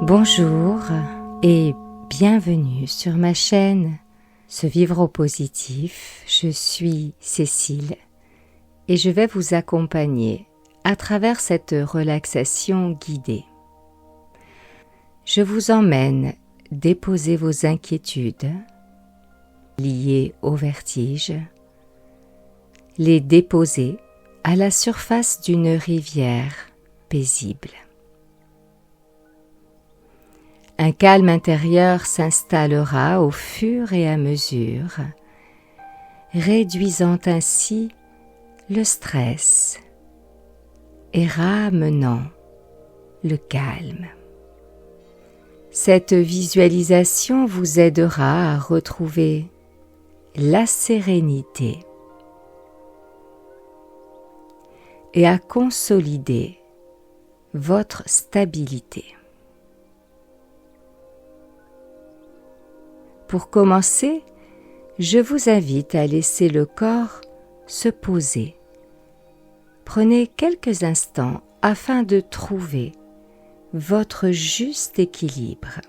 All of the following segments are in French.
Bonjour et bienvenue sur ma chaîne Se Vivre au Positif. Je suis Cécile et je vais vous accompagner à travers cette relaxation guidée. Je vous emmène déposer vos inquiétudes liées au vertige, les déposer à la surface d'une rivière paisible. Un calme intérieur s'installera au fur et à mesure, réduisant ainsi le stress et ramenant le calme. Cette visualisation vous aidera à retrouver la sérénité et à consolider votre stabilité. Pour commencer, je vous invite à laisser le corps se poser. Prenez quelques instants afin de trouver votre juste équilibre.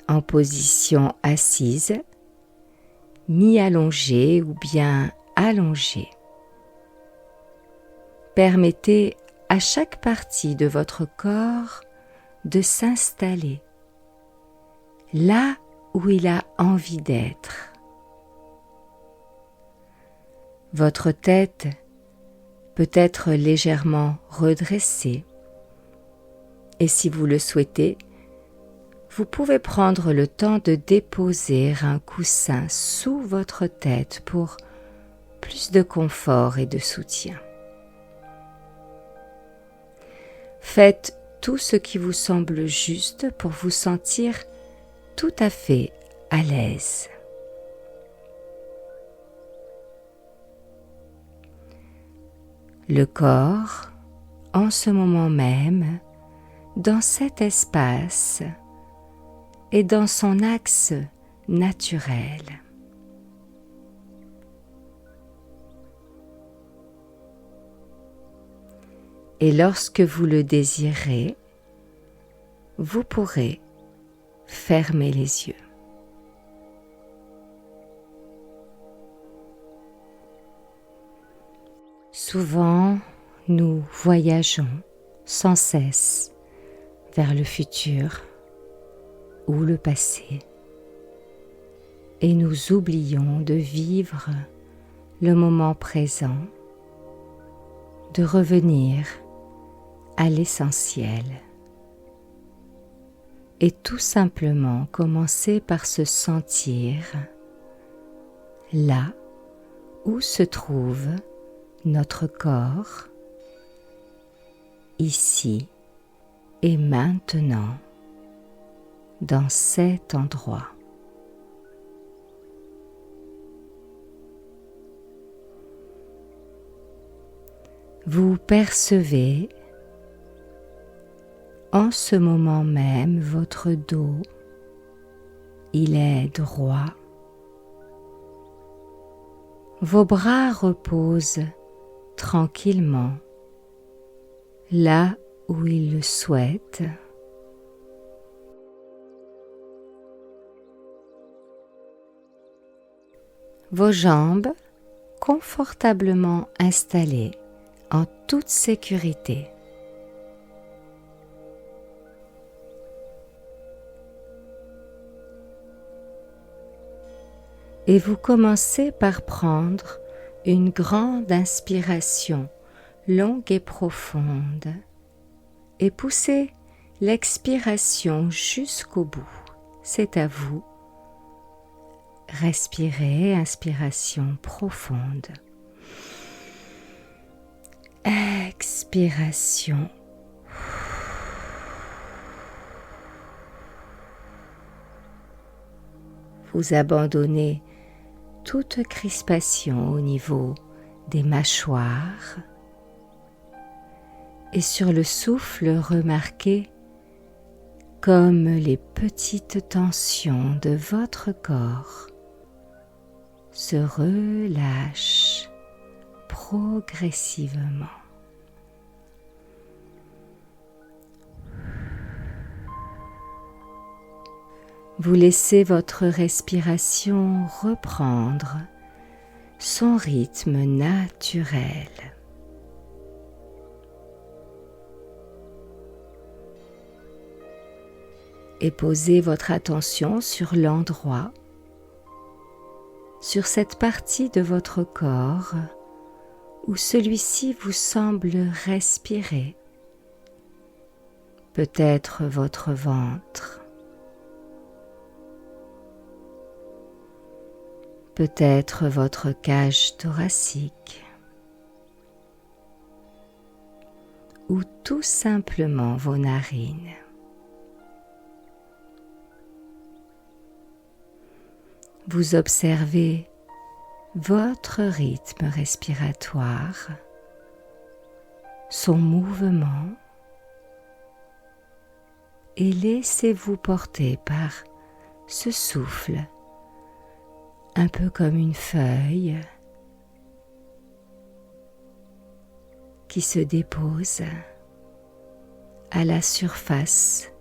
En position assise, mi-allongée ou bien allongée. Permettez à chaque partie de votre corps de s'installer là où il a envie d'être. Votre tête peut être légèrement redressée et si vous le souhaitez, vous pouvez prendre le temps de déposer un coussin sous votre tête pour plus de confort et de soutien. Faites tout ce qui vous semble juste pour vous sentir tout à fait à l'aise. Le corps, en ce moment même, dans cet espace et dans son axe naturel. Et lorsque vous le désirez, vous pourrez fermer les yeux. Souvent, nous voyageons sans cesse vers le futur ou le passé et nous oublions de vivre le moment présent, de revenir à l'essentiel. Et tout simplement commencer par se sentir là où se trouve notre corps, ici et maintenant, dans cet endroit. Vous percevez en ce moment même, votre dos, il est droit. Vos bras reposent tranquillement là où ils le souhaitent. Vos jambes confortablement installées en toute sécurité. Et vous commencez par prendre une grande inspiration longue et profonde et poussez l'expiration jusqu'au bout. C'est à vous. Respirez, inspiration profonde. Expiration. Vous abandonnez toute crispation au niveau des mâchoires et sur le souffle remarquez comme les petites tensions de votre corps se relâchent progressivement. Vous laissez votre respiration reprendre son rythme naturel. Et posez votre attention sur l'endroit, sur cette partie de votre corps où celui-ci vous semble respirer. Peut-être votre ventre, peut-être votre cage thoracique, ou tout simplement vos narines. Vous observez votre rythme respiratoire, son mouvement, et laissez-vous porter par ce souffle, un peu comme une feuille qui se dépose à la surface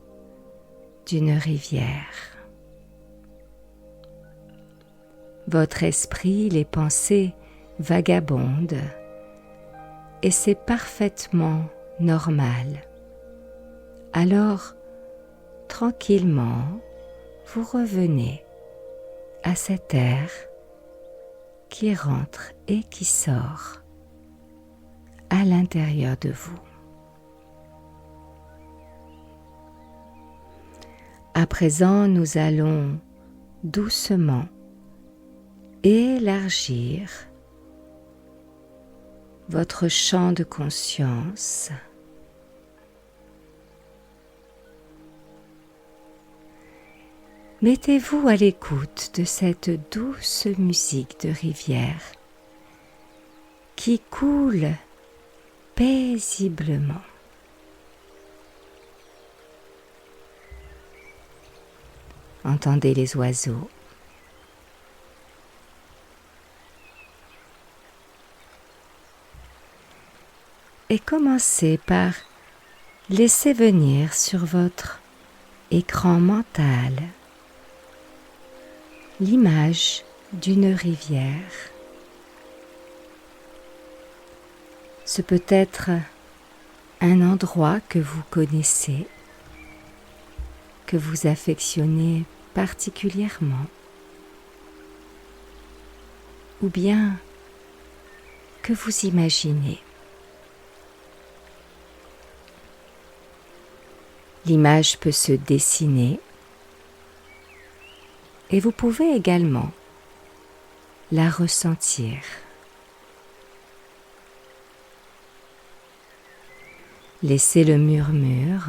d'une rivière. Votre esprit, les pensées vagabondent et c'est parfaitement normal. Alors, tranquillement, vous revenez à cet air qui rentre et qui sort à l'intérieur de vous. À présent, nous allons doucement élargir votre champ de conscience. Mettez-vous à l'écoute de cette douce musique de rivière qui coule paisiblement. Entendez les oiseaux. Et commencez par laisser venir sur votre écran mental l'image d'une rivière. Ce peut être un endroit que vous connaissez, que vous affectionnez particulièrement, ou bien que vous imaginez. L'image peut se dessiner et vous pouvez également la ressentir. Laissez le murmure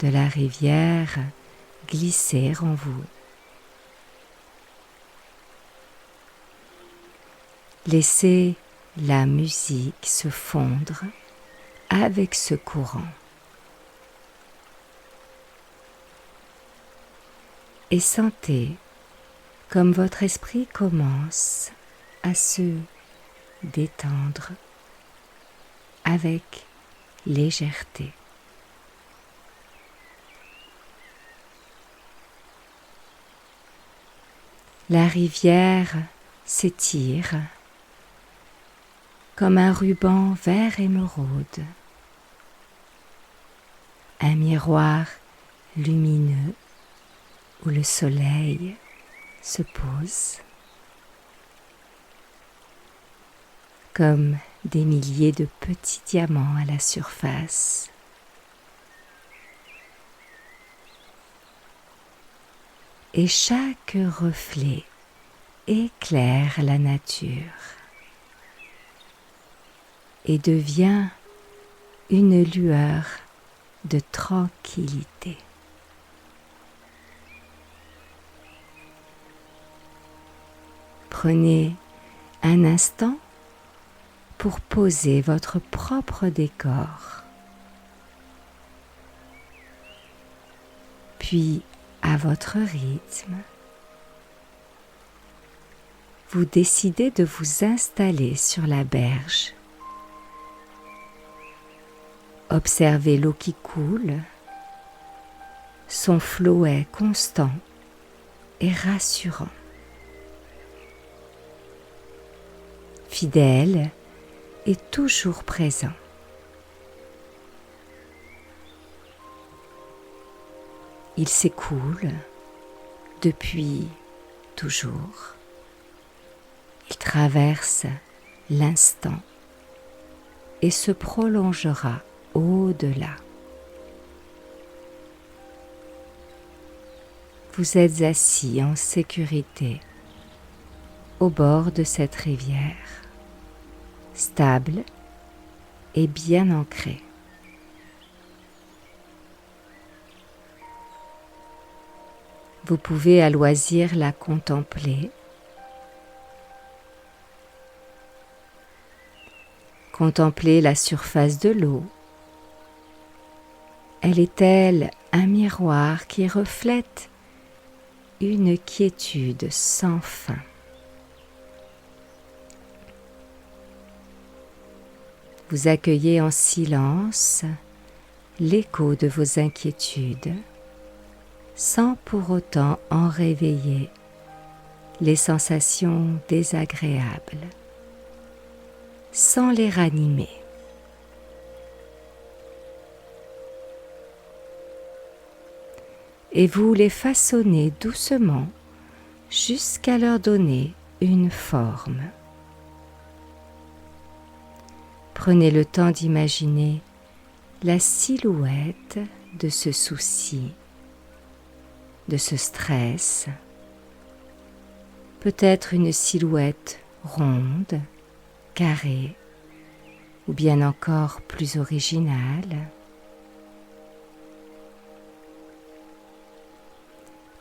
de la rivière glisser en vous. Laissez la musique se fondre avec ce courant. Et sentez comme votre esprit commence à se détendre avec légèreté. La rivière s'étire comme un ruban vert émeraude, un miroir lumineux où le soleil se pose comme des milliers de petits diamants à la surface. Et chaque reflet éclaire la nature et devient une lueur de tranquillité. Prenez un instant pour poser votre propre décor. Puis, à votre rythme, vous décidez de vous installer sur la berge. Observez l'eau qui coule, son flot est constant et rassurant. Fidèle et toujours présent. Il s'écoule depuis toujours. Il traverse l'instant et se prolongera au-delà. Vous êtes assis en sécurité au bord de cette rivière, stable et bien ancré. Vous pouvez à loisir la contempler. Contemplez la surface de l'eau. Elle est telle un miroir qui reflète une quiétude sans fin. Vous accueillez en silence l'écho de vos inquiétudes, sans pour autant en réveiller les sensations désagréables, sans les ranimer. Et vous les façonnez doucement jusqu'à leur donner une forme. Prenez le temps d'imaginer la silhouette de ce souci, de ce stress, peut-être une silhouette ronde, carrée, ou bien encore plus originale.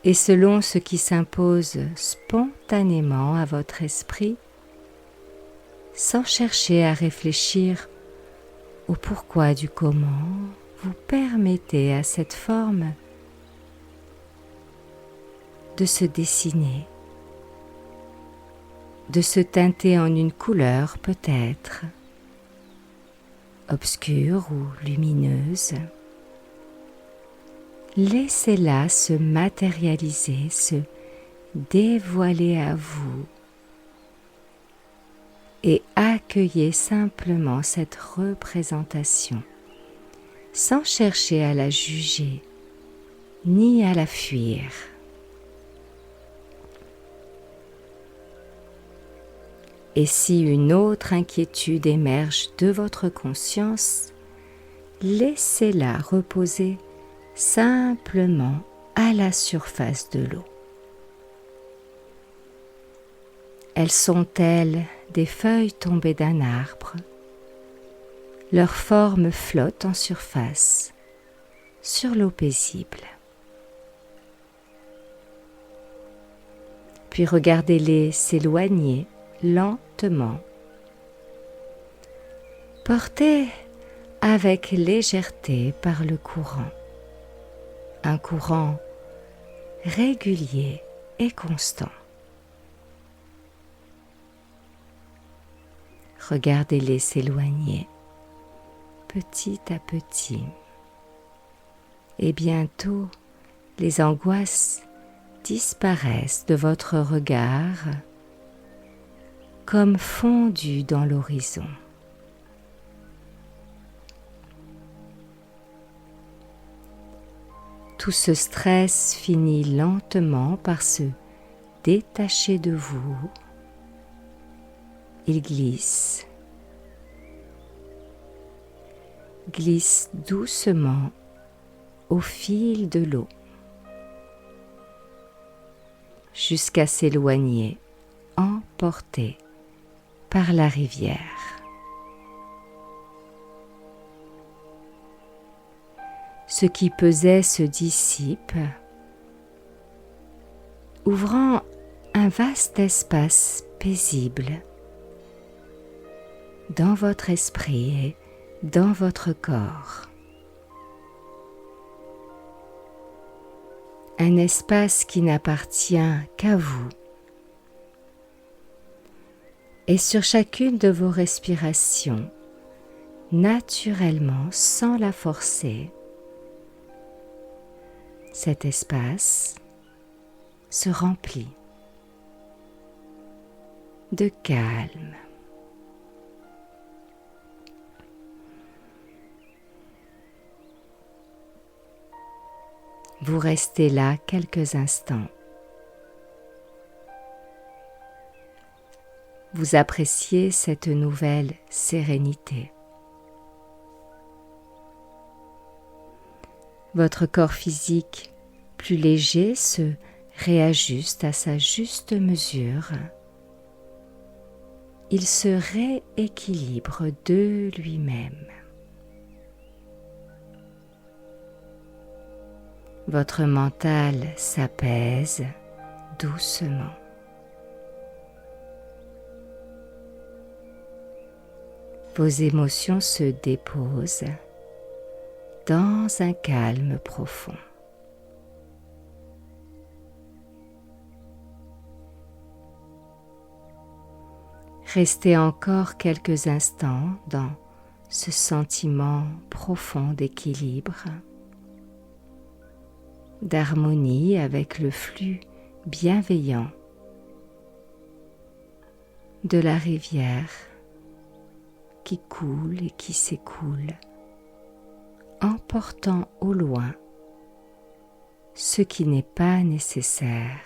Et selon ce qui s'impose spontanément à votre esprit, sans chercher à réfléchir au pourquoi du comment, vous permettez à cette forme de se dessiner, de se teinter en une couleur peut-être, obscure ou lumineuse. Laissez-la se matérialiser, se dévoiler à vous et accueillez simplement cette représentation sans chercher à la juger ni à la fuir. Et si une autre inquiétude émerge de votre conscience, laissez-la reposer simplement à la surface de l'eau. Elles sont telles des feuilles tombées d'un arbre. Leur forme flotte en surface, sur l'eau paisible. Puis regardez-les s'éloigner lentement. Portées avec légèreté par le courant. Un courant régulier et constant. Regardez-les s'éloigner petit à petit. Et bientôt, les angoisses disparaissent de votre regard comme fondues dans l'horizon. Tout ce stress finit lentement par se détacher de vous. Il glisse doucement au fil de l'eau jusqu'à s'éloigner, emporté par la rivière. Ce qui pesait se dissipe, ouvrant un vaste espace paisible dans votre esprit et dans votre corps. Un espace qui n'appartient qu'à vous. Et sur chacune de vos respirations, naturellement, sans la forcer, cet espace se remplit de calme. Vous restez là quelques instants. Vous appréciez cette nouvelle sérénité. Votre corps physique, plus léger, se réajuste à sa juste mesure. Il se rééquilibre de lui-même. Votre mental s'apaise doucement. Vos émotions se déposent dans un calme profond. Restez encore quelques instants dans ce sentiment profond d'équilibre, d'harmonie avec le flux bienveillant de la rivière qui coule et qui s'écoule, emportant au loin ce qui n'est pas nécessaire.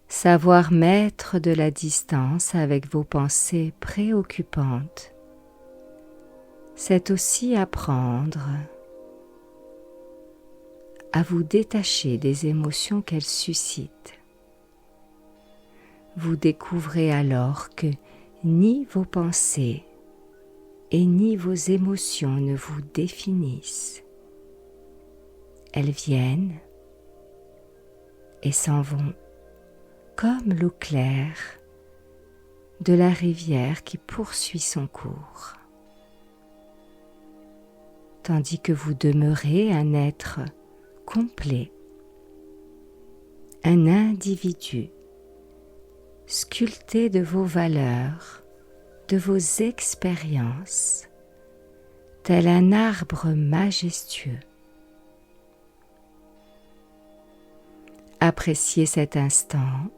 Savoir mettre de la distance avec vos pensées préoccupantes, c'est aussi apprendre à vous détacher des émotions qu'elles suscitent. Vous découvrez alors que ni vos pensées et ni vos émotions ne vous définissent. Elles viennent et s'en vont comme l'eau claire de la rivière qui poursuit son cours. Tandis que vous demeurez un être complet, un individu sculpté de vos valeurs, de vos expériences, tel un arbre majestueux. Appréciez cet instant,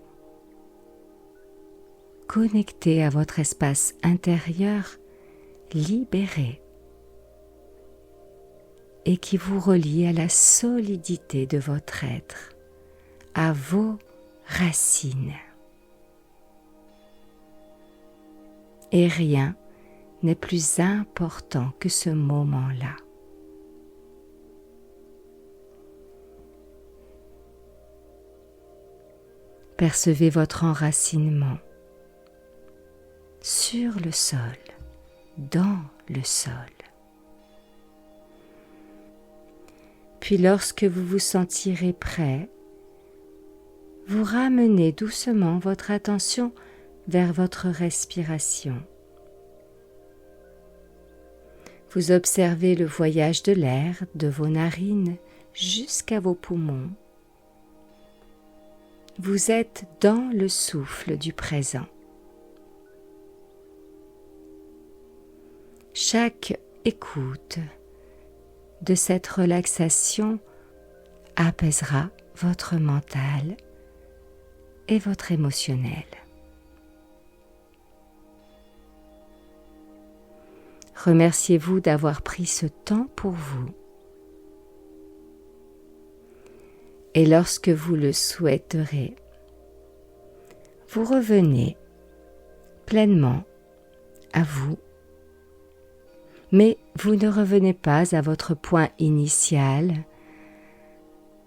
connecté à votre espace intérieur libéré et qui vous relie à la solidité de votre être, à vos racines. Et rien n'est plus important que ce moment-là. Percevez votre enracinement sur le sol, dans le sol. Puis lorsque vous vous sentirez prêt, vous ramenez doucement votre attention vers votre respiration. Vous observez le voyage de l'air de vos narines jusqu'à vos poumons. Vous êtes dans le souffle du présent. Chaque écoute de cette relaxation apaisera votre mental et votre émotionnel. Remerciez-vous d'avoir pris ce temps pour vous. Et lorsque vous le souhaiterez, vous revenez pleinement à vous. Mais vous ne revenez pas à votre point initial.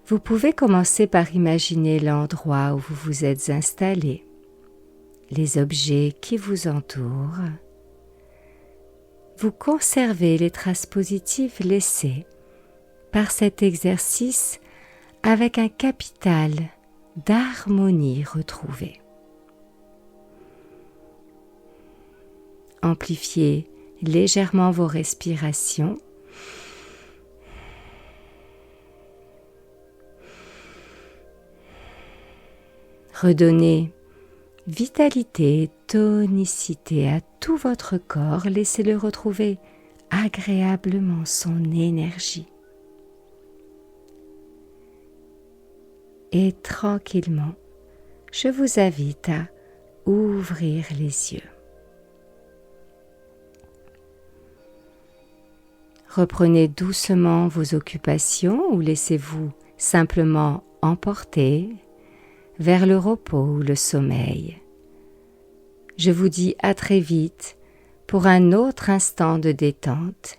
Vous pouvez commencer par imaginer l'endroit où vous vous êtes installé, les objets qui vous entourent. Vous conservez les traces positives laissées par cet exercice avec un capital d'harmonie retrouvée. Amplifiez légèrement vos respirations. Redonnez vitalité et tonicité à tout votre corps. Laissez-le retrouver agréablement son énergie. Et tranquillement, je vous invite à ouvrir les yeux. Reprenez doucement vos occupations ou laissez-vous simplement emporter vers le repos ou le sommeil. Je vous dis à très vite pour un autre instant de détente